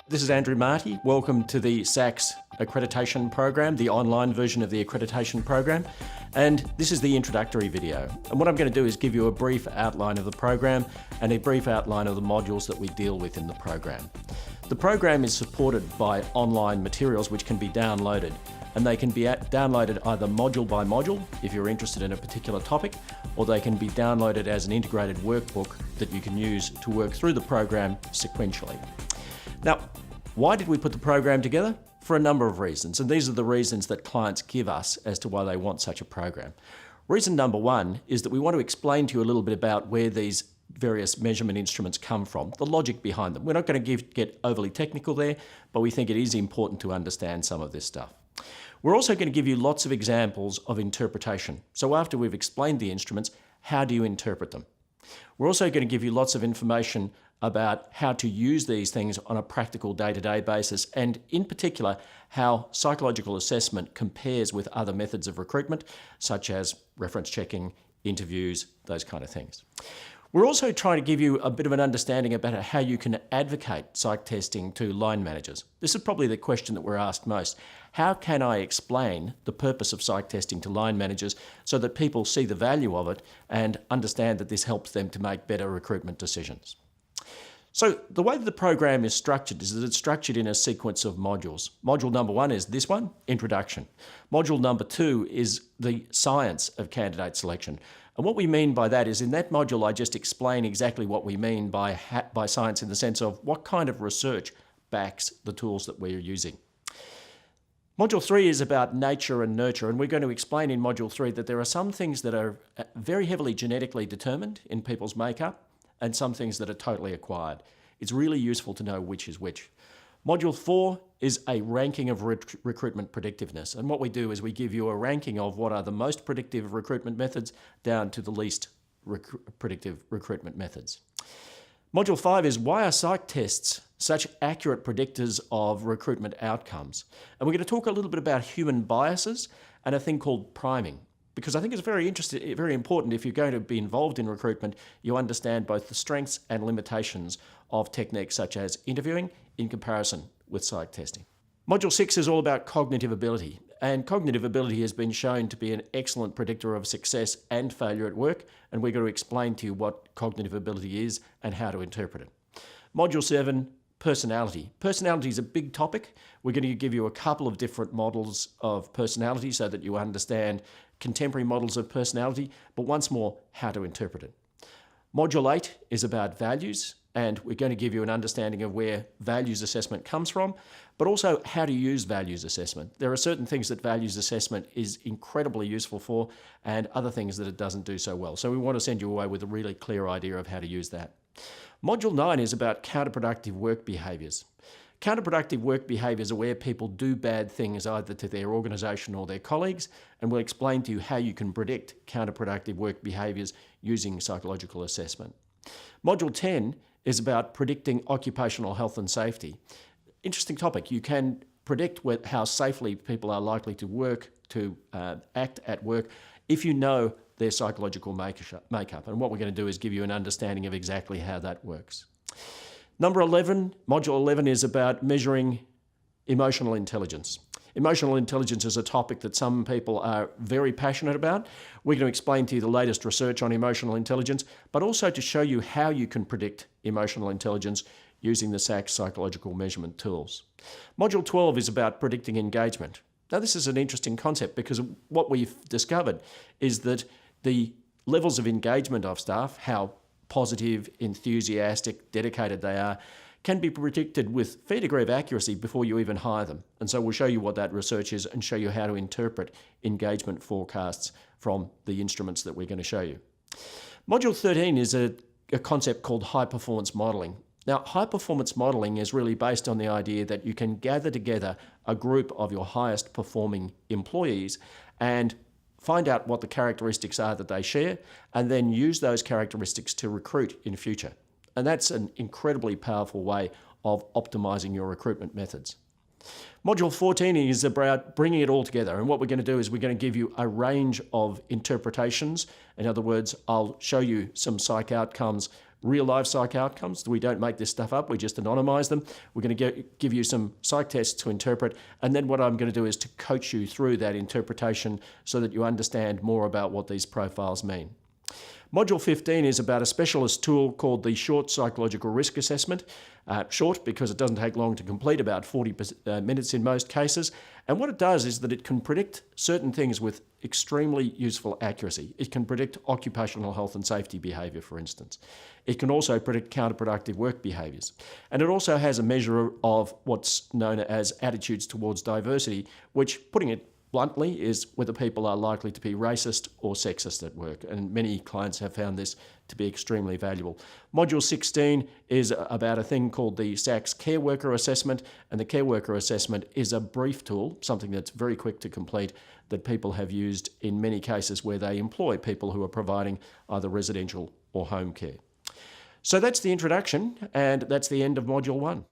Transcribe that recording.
This is Andrew Marty. Welcome to the SACS Accreditation Program, the online version of the accreditation program. And this is the introductory video. And what I'm going to do is give you a brief outline of the program and a brief outline of the modules that we deal with in the program. The program is supported by online materials which can be downloaded, and they can be downloaded either module by module if you're interested in a particular topic, or they can be downloaded as an integrated workbook that you can use to work through the program sequentially. Now, why did we put the program together? For a number of reasons, and these are the reasons that clients give us as to why they want such a program. Reason number one is that we want to explain to you a little bit about where these various measurement instruments come from, the logic behind them. We're not going to get overly technical there, but we think it is important to understand some of this stuff. We're also going to give you lots of examples of interpretation. So after we've explained the instruments, how do you interpret them? We're also going to give you lots of information about how to use these things on a practical day-to-day basis, and in particular, how psychological assessment compares with other methods of recruitment, such as reference checking, interviews, those kind of things. We're also trying to give you a bit of an understanding about how you can advocate psych testing to line managers. This is probably the question that we're asked most. How can I explain the purpose of psych testing to line managers so that people see the value of it and understand that this helps them to make better recruitment decisions? So the way that the program is structured is that it's structured in a sequence of modules. Module number one is this one, Introduction. Module number two is the science of candidate selection. And what we mean by that is in that module, I just explain exactly what we mean by science in the sense of what kind of research backs the tools that we're using. Module 3 is about nature and nurture, and we're going to explain in Module 3 that there are some things that are very heavily genetically determined in people's makeup and some things that are totally acquired. It's really useful to know which is which. Module 4 is a ranking of recruitment predictiveness, and what we do is we give you a ranking of what are the most predictive recruitment methods down to the least predictive recruitment methods. Module 5 is why are psych tests such accurate predictors of recruitment outcomes? And we're going to talk a little bit about human biases and a thing called priming, because I think it's very important if you're going to be involved in recruitment, you understand both the strengths and limitations of techniques such as interviewing in comparison with psych testing. Module 6 is all about cognitive ability, and cognitive ability has been shown to be an excellent predictor of success and failure at work, and we're going to explain to you what cognitive ability is and how to interpret it. Module 7, personality. Personality is a big topic. We're going to give you a couple of different models of personality so that you understand contemporary models of personality, but once more, how to interpret it. Module 8 is about values, and we're going to give you an understanding of where values assessment comes from, but also how to use values assessment. There are certain things that values assessment is incredibly useful for, and other things that it doesn't do so well. So we want to send you away with a really clear idea of how to use that. Module 9 is about counterproductive work behaviours. Counterproductive work behaviours are where people do bad things either to their organisation or their colleagues, and we'll explain to you how you can predict counterproductive work behaviours using psychological assessment. Module 10 is about predicting occupational health and safety. Interesting topic. You can predict how safely people are likely to act at work if you know their psychological makeup. And what we're going to do is give you an understanding of exactly how that works. Number 11, Module 11 is about measuring emotional intelligence. Emotional intelligence is a topic that some people are very passionate about. We're going to explain to you the latest research on emotional intelligence, but also to show you how you can predict emotional intelligence using the SACS psychological measurement tools. Module 12 is about predicting engagement. Now, this is an interesting concept because what we've discovered is that the levels of engagement of staff, how positive, enthusiastic, dedicated they are, can be predicted with a fair degree of accuracy before you even hire them. And so we'll show you what that research is and show you how to interpret engagement forecasts from the instruments that we're going to show you. Module 13 is a concept called high-performance modelling. Now, high-performance modelling is really based on the idea that you can gather together a group of your highest performing employees and find out what the characteristics are that they share, and then use those characteristics to recruit in future. And that's an incredibly powerful way of optimizing your recruitment methods. Module 14 is about bringing it all together, and what we're going to do is we're going to give you a range of interpretations. In other words, I'll show you some psych outcomes, real-life psych outcomes. We don't make this stuff up, we just anonymise them. We're going to give you some psych tests to interpret, and then what I'm going to do is to coach you through that interpretation so that you understand more about what these profiles mean. Module 15 is about a specialist tool called the Short Psychological Risk Assessment. Short because it doesn't take long to complete, about 40 minutes in most cases. And what it does is that it can predict certain things with extremely useful accuracy. It can predict occupational health and safety behaviour, for instance. It can also predict counterproductive work behaviours. And it also has a measure of what's known as attitudes towards diversity, which, putting it bluntly, is whether people are likely to be racist or sexist at work, and many clients have found this to be extremely valuable. Module 16 is about a thing called the SACS Care Worker Assessment, and the Care Worker Assessment is a brief tool, something that's very quick to complete, that people have used in many cases where they employ people who are providing either residential or home care. So that's the introduction, and that's the end of Module 1.